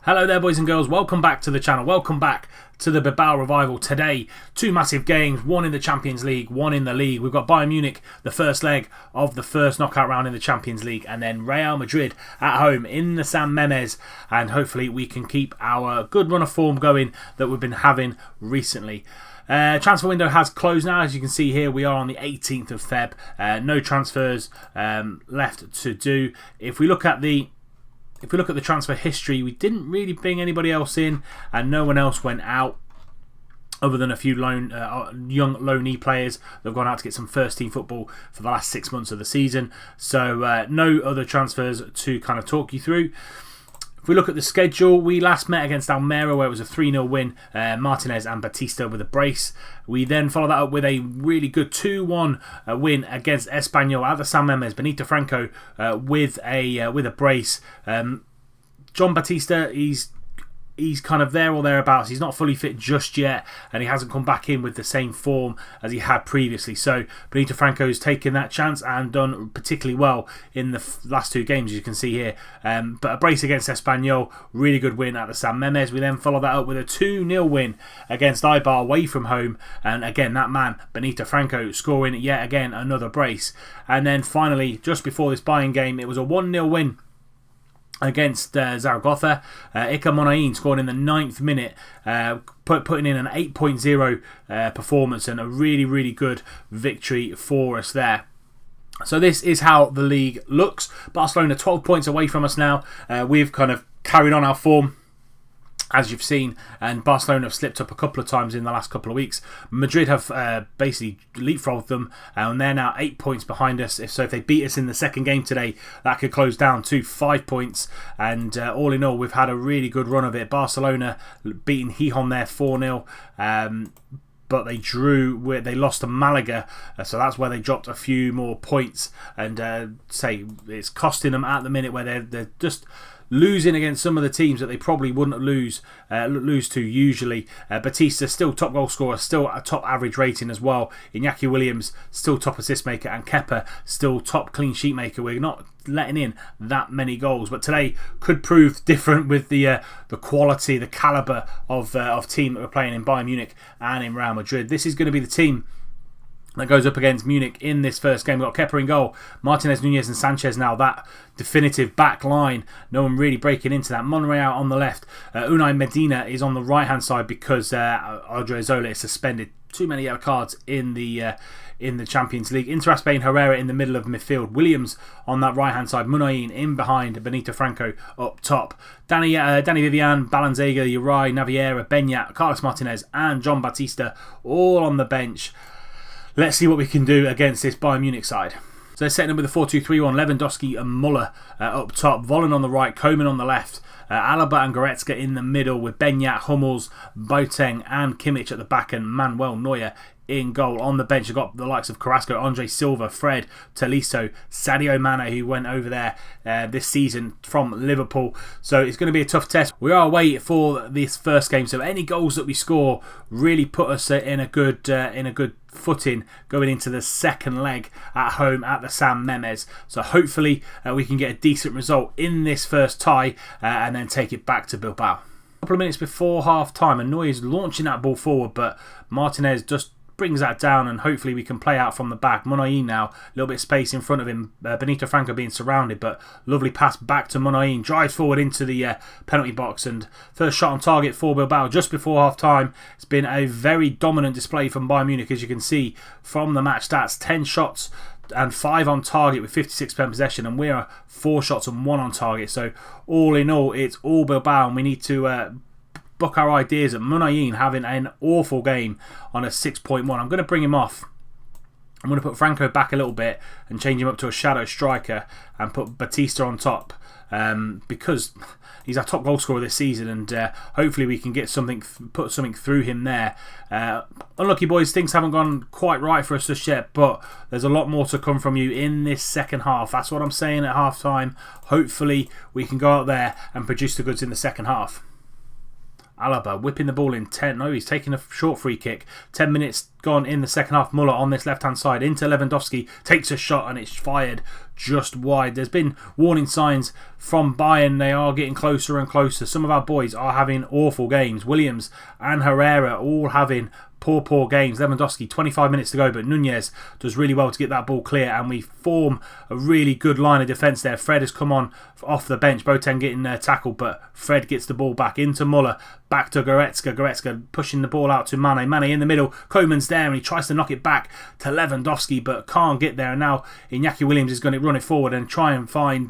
Hello there, boys and girls. Welcome back to the channel. Welcome back to the Bilbao Revival. Today, two massive games, one in the Champions League, one in the league. We've got Bayern Munich, the first leg of the first knockout round in the Champions League, and then Real Madrid at home in the San Mamés. And hopefully we can keep our good run of form going that we've been having recently. Transfer window has closed now. As you can see here, we are on the 18th of Feb. No transfers left to do. If we look at the transfer history, we didn't really bring anybody else in, and no one else went out other than a few young loanee players that have gone out to get some first team football for the last 6 months of the season. So no other transfers to kind of talk you through. If we look at the schedule, we last met against Almeria where it was a 3-0 win. Martinez and Batista with a brace. We then followed that up with a really good 2-1 win against Espanyol at the San Mamés. Benito Franco with a brace. John Batista, he's kind of there or thereabouts. He's not fully fit just yet, and he hasn't come back in with the same form as he had previously. So Benito Franco's taken that chance and done particularly well in the last two games, as you can see here. But a brace against Espanyol, really good win at the San Mamés. We then follow that up with a 2-0 win against Eibar away from home, and again that man Benito Franco scoring yet again another brace. And then finally, just before this Bayern game, it was a 1-0 win against Zaragoza. Iker Monain scored in the 9th minute, putting in an 8.0 performance and a really good victory for us there. So this is how the league looks. Barcelona 12 points away from us now. We've kind of carried on our form, as you've seen, and Barcelona have slipped up a couple of times in the last couple of weeks. Madrid have basically leapfrogged them, and they're now 8 points behind us. If they beat us in the second game today, that could close down to 5 points. And all in all, we've had a really good run of it. Barcelona beating Gijón there 4-0. But they drew, they lost to Malaga, so that's where they dropped a few more points. And it's costing them at the minute where they're just losing against some of the teams that they probably wouldn't lose to usually. Batista still top goal scorer, still a top average rating as well. Iñaki Williams still top assist maker, and Kepa still top clean sheet maker. We're not letting in that many goals, but today could prove different with the quality, the calibre of team that we're playing in Bayern Munich and in Real Madrid. This is going to be the team that goes up against Munich in this first game. We've got Kepa in goal, Martinez, Nunez and Sanchez now, that definitive back line. No one really breaking into that. Monreal on the left. Unai Medina is on the right hand side because Odriozola is suspended. Too many yellow cards in the Champions League. Inter-Aspe and Herrera in the middle of midfield. Williams on that right hand side. Munain in behind. Benito Franco up top. Danny Vivian, Balanzega, Uri, Naviera, Beñat, Carlos Martinez and John Batista all on the bench. Let's see what we can do against this Bayern Munich side. So they're setting up with a 4-2-3-1. Lewandowski and Muller up top. Vollen on the right. Koeman on the left. Alaba and Goretzka in the middle with Beñat, Hummels, Boateng and Kimmich at the back, and Manuel Neuer in goal. On the bench, you've got the likes of Carrasco, Andre Silva, Fred, Tolisso, Sadio Mane, who went over there this season from Liverpool. So it's going to be a tough test. We are away for this first game, so any goals that we score really put us in a good footing going into the second leg at home at the San Mamés. So hopefully we can get a decent result in this first tie and then take it back to Bilbao. A couple of minutes before half time, and Neuer is launching that ball forward, but Martinez just brings that down, and hopefully we can play out from the back. Munain now, a little bit of space in front of him. Benito Franco being surrounded, but lovely pass back to Munain. Drives forward into the penalty box, and first shot on target for Bilbao just before half time. It's been a very dominant display from Bayern Munich, as you can see from the match stats. 10 shots and 5 on target with 56% possession, and we're 4 shots and 1 on target. So all in all, it's all Bilbao, and we need to book our ideas at Munain having an awful game on a 6.1. I'm going to bring him off. I'm going to put Franco back a little bit and change him up to a shadow striker and put Batista on top because he's our top goal scorer this season, and hopefully we can get put something through him there. Unlucky boys, things haven't gone quite right for us just yet, but there's a lot more to come from you in this second half. That's what I'm saying at half time. Hopefully we can go out there and produce the goods in the second half. Alaba whipping the ball in 10. No, he's taking a short free kick. 10 minutes gone in the second half. Muller on this left-hand side into Lewandowski. Takes a shot and it's fired just wide. There's been warning signs from Bayern. They are getting closer and closer. Some of our boys are having awful games. Williams and Herrera all having poor games. Lewandowski, 25 minutes to go, but Nunez does really well to get that ball clear, and we form a really good line of defence there. Fred has come on off the bench. Boateng getting tackled, but Fred gets the ball back into Muller. Back to Goretzka. Goretzka pushing the ball out to Mane. Mane in the middle. Koeman's there and he tries to knock it back to Lewandowski but can't get there. And now Iñaki Williams is going to run it forward and try and find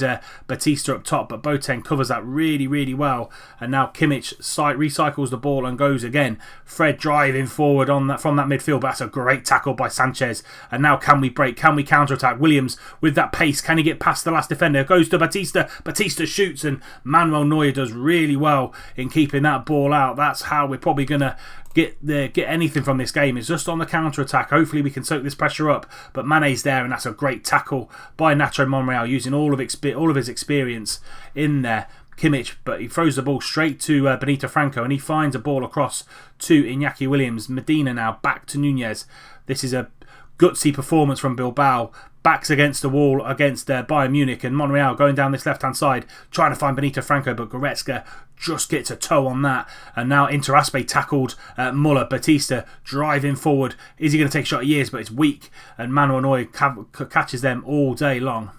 Batista up top. But Boateng covers that really well. And now Kimmich recycles the ball and goes again. Fred driving forward on that from that midfield. But that's a great tackle by Sanchez. And now can we break? Can we counter-attack? Williams with that pace. Can he get past the last defender? Goes to Batista. Batista shoots and Manuel Neuer does really well in keeping that ball out. That's how we're probably going to get anything from this game. It's just on the counter-attack. Hopefully we can soak this pressure up. But Mane's there and that's a great tackle by Nacho Monreal using all of his experience in there. Kimmich, but he throws the ball straight to Benito Franco and he finds a ball across to Iñaki Williams. Medina now back to Nunez. This is a gutsy performance from Bilbao. Backs against the wall against Bayern Munich, and Monreal going down this left-hand side trying to find Benito Franco, but Goretzka just gets a toe on that. And now Interaspe tackled Muller. Batista driving forward. Is he going to take a shot? He is, but it's weak. And Manuel Neuer catches them all day long.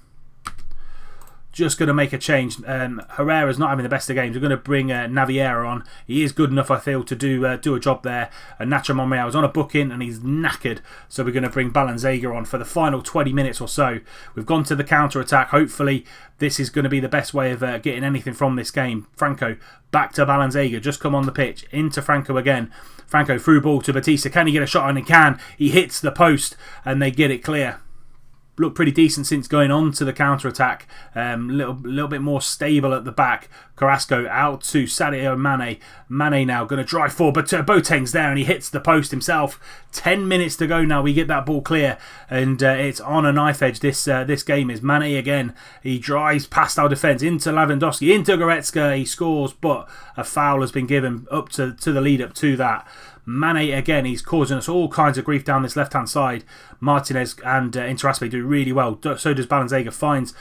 Just going to make a change. Herrera's not having the best of games. We're going to bring Naviera on. He is good enough, I feel, to do a job there. And Nacho Monreal is on a booking and he's knackered. So we're going to bring Balanzega on for the final 20 minutes or so. We've gone to the counter-attack. Hopefully this is going to be the best way of getting anything from this game. Franco back to Balanzega. Just come on the pitch. Into Franco again. Franco through ball to Batista. Can he get a shot? And he can. He hits the post and they get it clear. Looked pretty decent since going on to the counter-attack. Little bit more stable at the back. Carrasco out to Sadio Mane. Mane now going to drive forward, but Boateng's there and he hits the post himself. 10 minutes to go now. We get that ball clear and it's on a knife edge. This game is. Mane again. He drives past our defence into Lewandowski, into Goretzka. He scores, but a foul has been given up to the lead up to that. Mane again, he's causing us all kinds of grief down this left-hand side. Martinez and Interaspe do really well. So does Balanzega. Finds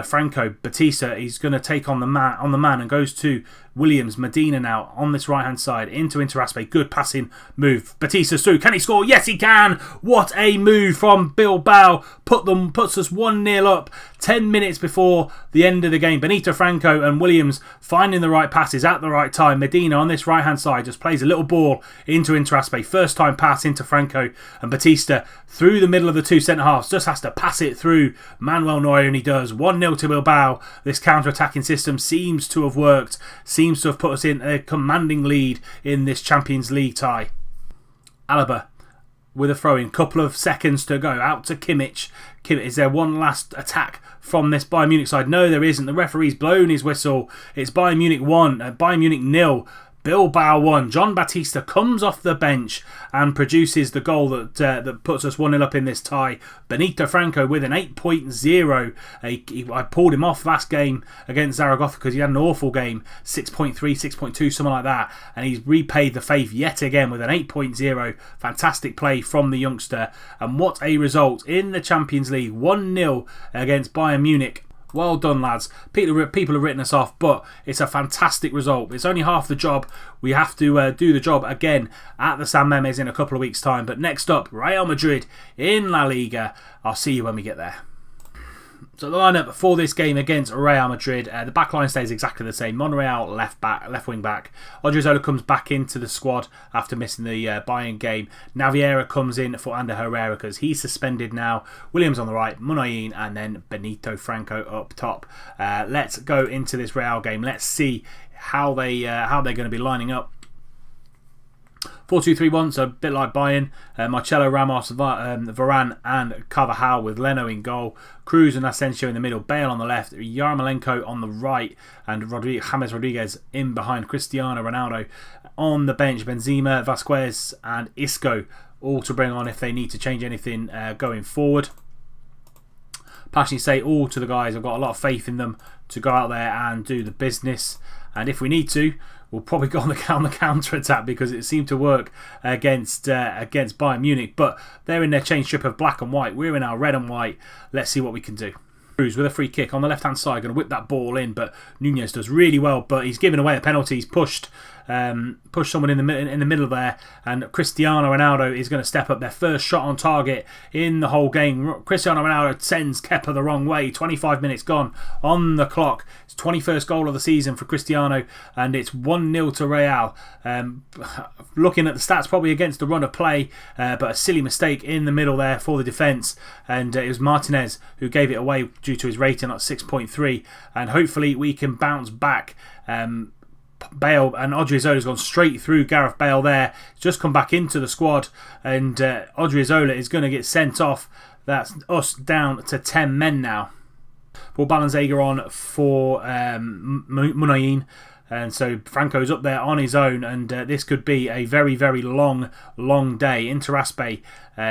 Franco. Batista, he's going to take on the man and goes to Williams. Medina now on this right-hand side into Interaspe. Good passing move. Batista's through. Can he score? Yes, he can. What a move from Bilbao. Puts us 1-0 up. 10 minutes before the end of the game. Benito Franco and Williams finding the right passes at the right time. Medina on this right-hand side just plays a little ball into Interaspe. First time pass into Franco, and Batista through the middle of the two centre-halves just has to pass it through Manuel Neuer, and he does. 1-0 to Bilbao. This counter-attacking system seems to have worked. Seems to have put us in a commanding lead in this Champions League tie. Alaba with a throw-in. Couple of seconds to go. Out to Kimmich. Is there one last attack from this Bayern Munich side? No, there isn't. The referee's blown his whistle. It's Bayern Munich 1, Bayern Munich 0. Bilbao 1. John Batista comes off the bench and produces the goal that puts us 1-0 up in this tie. Benito Franco with an 8.0. I pulled him off last game against Zaragoza because he had an awful game. 6.3, 6.2, something like that. And he's repaid the faith yet again with an 8.0. Fantastic play from the youngster. And what a result in the Champions League. 1-0 against Bayern Munich. Well done, lads. People have written us off, but it's a fantastic result. It's only half the job. We have to do the job again at the San Memes in a couple of weeks' time. But next up, Real Madrid in La Liga. I'll see you when we get there. So the lineup for this game against Real Madrid, the back line stays exactly the same. Monreal left wing back. Odriozola comes back into the squad after missing the Bayern game. Naviera comes in for Ander Herrera because he's suspended now. Williams on the right, Muniain, and then Benito Franco up top. Let's go into this Real game. Let's see how they're going to be lining up. 4-2-3-1, so a bit like Bayern. Marcelo, Ramos, Varane and Carvajal with Leno in goal. Cruz and Asensio in the middle. Bale on the left. Yarmolenko on the right. And James Rodriguez in behind. Cristiano Ronaldo on the bench. Benzema, Vasquez and Isco all to bring on if they need to change anything going forward. Passionately say all to the guys. I've got a lot of faith in them to go out there and do the business. And if we need to, will probably go on the counter attack because it seemed to work against Bayern Munich. But they're in their chain strip of black and white. We're in our red and white. Let's see what we can do. Cruz with a free kick on the left hand side, going to whip that ball in, but Nunez does really well, but he's given away a penalty. He's pushed someone in the middle there, and Cristiano Ronaldo is going to step up. Their first shot on target in the whole game. Cristiano Ronaldo sends Kepa the wrong way. 25 minutes gone on the clock. It's 21st goal of the season for Cristiano, and it's 1-0 to Real. Looking at the stats, probably against the run of play, but a silly mistake in the middle there for the defence, and it was Martinez who gave it away due to his rating at 6.3, and hopefully we can bounce back. Bale and Odriozola's gone straight through Gareth Bale there. He's just come back into the squad, and Odriozola is going to get sent off. That's us down to 10 men now. Ball Balenciaga on for Munayin, and so Franco's up there on his own, and this could be a very, very long day. Interaspe,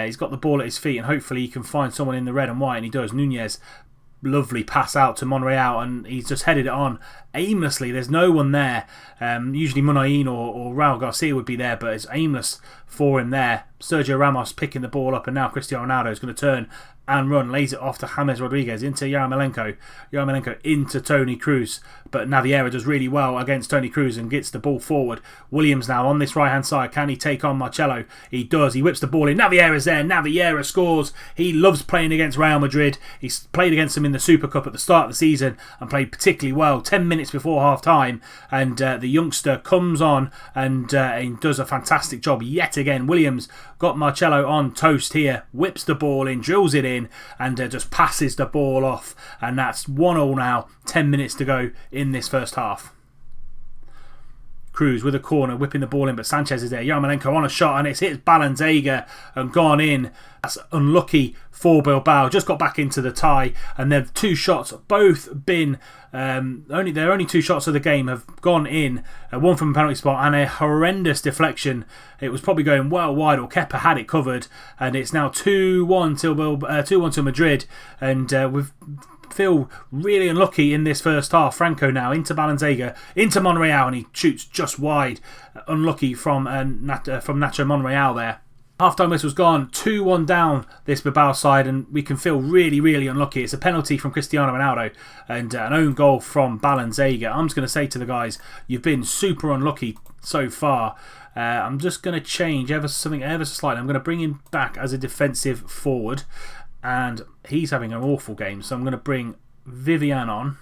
he's got the ball at his feet, and hopefully he can find someone in the red and white, and he does. Nunez, lovely pass out to Monreal, and he's just headed it on aimlessly. There's no one there. Usually Munayin or Raul Garcia would be there, but it's aimless for him there. Sergio Ramos picking the ball up, and now Cristiano Ronaldo is going to turn and run, lays it off to James Rodriguez, into Yarmolenko into Toni Kroos, but Naviera does really well against Toni Kroos and gets the ball forward. Williams now on this right hand side, can he take on Marcelo? He does. He whips the ball in. Naviera's there. Naviera scores. He loves playing against Real Madrid. He's played against them in the Super Cup at the start of the season and played particularly well 10 minutes before half time, and the youngster comes on and does a fantastic job yet again. Williams got Marcelo on toast here, whips the ball in, drills it in, and just passes the ball off, and that's 1-1 now. 10 minutes to go in this first half. Cruz with a corner, whipping the ball in, but Sanchez is there. Yarmolenko on a shot, and it's hit Balenciaga and gone in. That's unlucky for Bilbao. Just got back into the tie, and their two shots both been their only two shots of the game have gone in. One from a penalty spot and a horrendous deflection. It was probably going well wide, or Kepa had it covered, and it's now 2-1 to Madrid, and we've feel really unlucky in this first half. Franco now into Balenciaga, into Monreal, and he shoots just wide. Unlucky from Nacho Monreal there. Half-time whistle's gone, 2-1 down this Bilbao side, and we can feel really, really unlucky. It's a penalty from Cristiano Ronaldo and an own goal from Balenciaga. I'm just going to say to the guys, you've been super unlucky so far. I'm just going to change ever so slightly. I'm going to bring him back as a defensive forward, and he's having an awful game, so I'm going to bring Vivian on.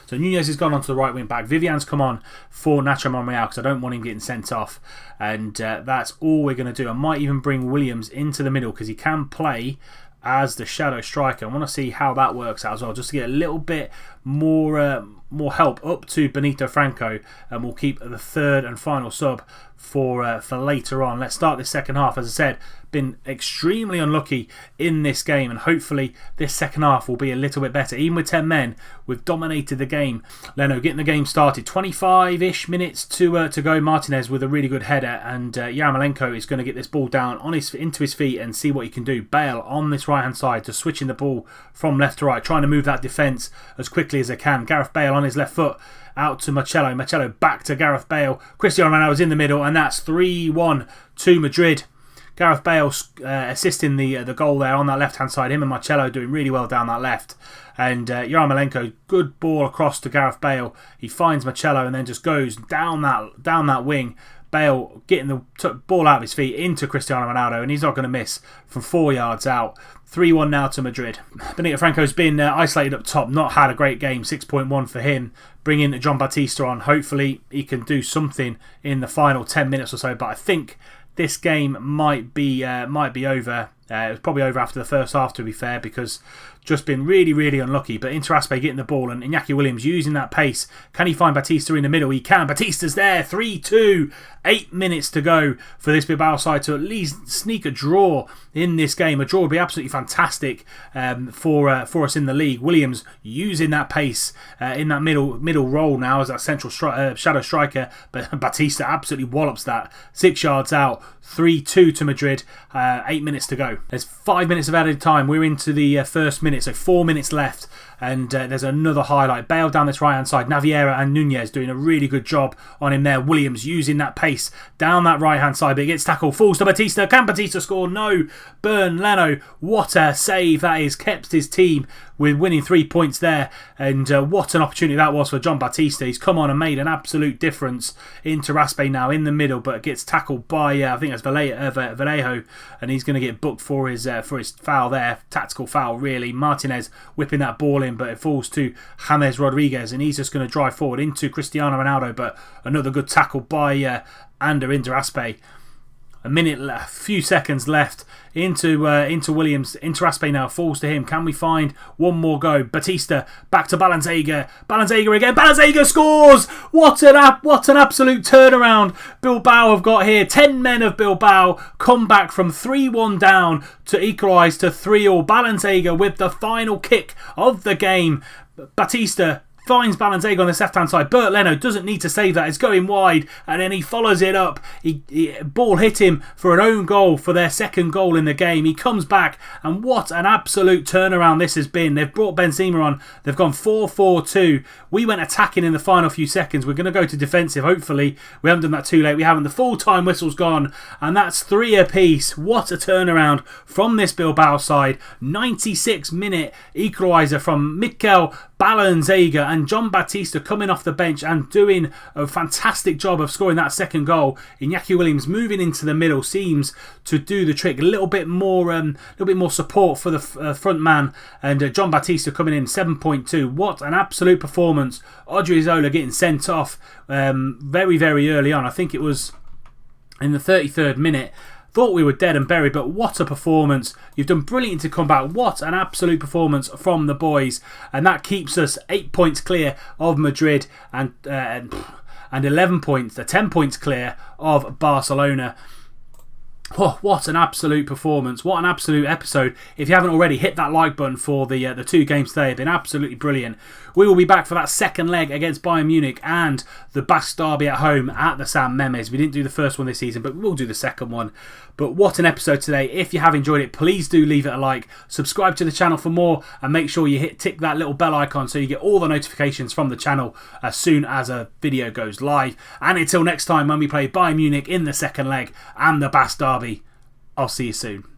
So Nunez has gone on to the right wing back. Vivian's come on for Nacho Monreal because I don't want him getting sent off, and that's all we're going to do. I might even bring Williams into the middle because he can play as the shadow striker. I want to see how that works out as well, just to get a little bit more help up to Benito Franco, and we'll keep the third and final sub for later on. Let's start this second half. As I said, been extremely unlucky in this game, and hopefully this second half will be a little bit better. Even with 10 men, we've dominated the game. Leno getting the game started. 25-ish minutes to go. Martinez with a really good header, and Yarmolenko is going to get this ball down into his feet and see what he can do. Bale on this right hand side, just switching the ball from left to right, trying to move that defence as quickly as they can. Gareth Bale on his left foot, out to Marcelo. Marcelo back to Gareth Bale. Cristiano Ronaldo is in the middle, and that's 3-1 to Madrid. Gareth Bale assisting the goal there on that left hand side. Him and Marcelo doing really well down that left. And Yarmolenko, good ball across to Gareth Bale. He finds Marcelo and then just goes down that wing. Bale getting the ball out of his feet into Cristiano Ronaldo, and he's not going to miss from 4 yards out. 3-1 now to Madrid. Benito Franco's been isolated up top, not had a great game. 6.1 for him. Bringing John Batista on. Hopefully he can do something in the final 10 minutes or so, but I think this game might be over. It was probably over after the first half, to be fair, because just been really, really unlucky. But Interaspe getting the ball, and Iñaki Williams using that pace. Can he find Batista in the middle? He can. Batista's there. 3-2. 8 minutes to go for this Bilbao side to at least sneak a draw in this game. A draw would be absolutely fantastic for us in the league. Williams using that pace in that middle role now as that central shadow striker. But Batista absolutely wallops that. 6 yards out. 3-2 to Madrid. 8 minutes to go. There's 5 minutes of added time. We're into the first minute, so 4 minutes left. And there's another highlight. Bale down this right-hand side. Naviera and Nunez doing a really good job on him there. Williams using that pace down that right-hand side. But he gets tackled. Falls to Batista. Can Batista score? No. Burn Leno. What a save that is. Kept his team with winning 3 points there. And what an opportunity that was for John Batista. He's come on and made an absolute difference into Raspe now in the middle. But gets tackled by, I think that's Vallejo. And he's going to get booked for his foul there. Tactical foul, really. Martinez whipping that ball in, but it falls to James Rodriguez, and he's just going to drive forward into Cristiano Ronaldo. But another good tackle by Ander into Raspe. A few seconds left into Williams. Into Raspe now, falls to him. Can we find one more go? Batista back to Balanzega. Balanzega again. Balanzega scores! What an absolute turnaround Bilbao have got here. 10 men of Bilbao come back from 3-1 down to equalise to 3-3. Balanzega with the final kick of the game. Batista finds Balanzega on the left-hand side. Bert Leno doesn't need to save that. It's going wide, and then he follows it up. Ball hit him for an own goal for their second goal in the game. He comes back, and what an absolute turnaround this has been. They've brought Benzema on. They've gone 4-4-2. We went attacking in the final few seconds. We're going to go to defensive, hopefully. We haven't done that too late. We haven't. The full-time whistle's gone, and that's 3 apiece. What a turnaround from this Bilbao side. 96-minute equaliser from Mikel Balanzega, and John Batista coming off the bench and doing a fantastic job of scoring that second goal. Iñaki Williams moving into the middle seems to do the trick. A little bit more support for the front man, and John Batista coming in 7.2. What an absolute performance. Odriozola getting sent off very, very early on. I think it was in the 33rd minute. Thought we were dead and buried, but what a performance. You've done brilliant to come back. What an absolute performance from the boys. And that keeps us 8 points clear of Madrid and 11 points, 10 points clear of Barcelona. Oh, what an absolute performance. What an absolute episode. If you haven't already, hit that like button for the 2 games today. They've been absolutely brilliant. We will be back for that second leg against Bayern Munich and the Basque derby at home at the San Memes. We didn't do the first one this season, but we'll do the second one. But what an episode today. If you have enjoyed it, please do leave it a like. Subscribe to the channel for more, and make sure you tick that little bell icon so you get all the notifications from the channel as soon as a video goes live. And until next time when we play Bayern Munich in the second leg and the Basque derby, I'll see you soon.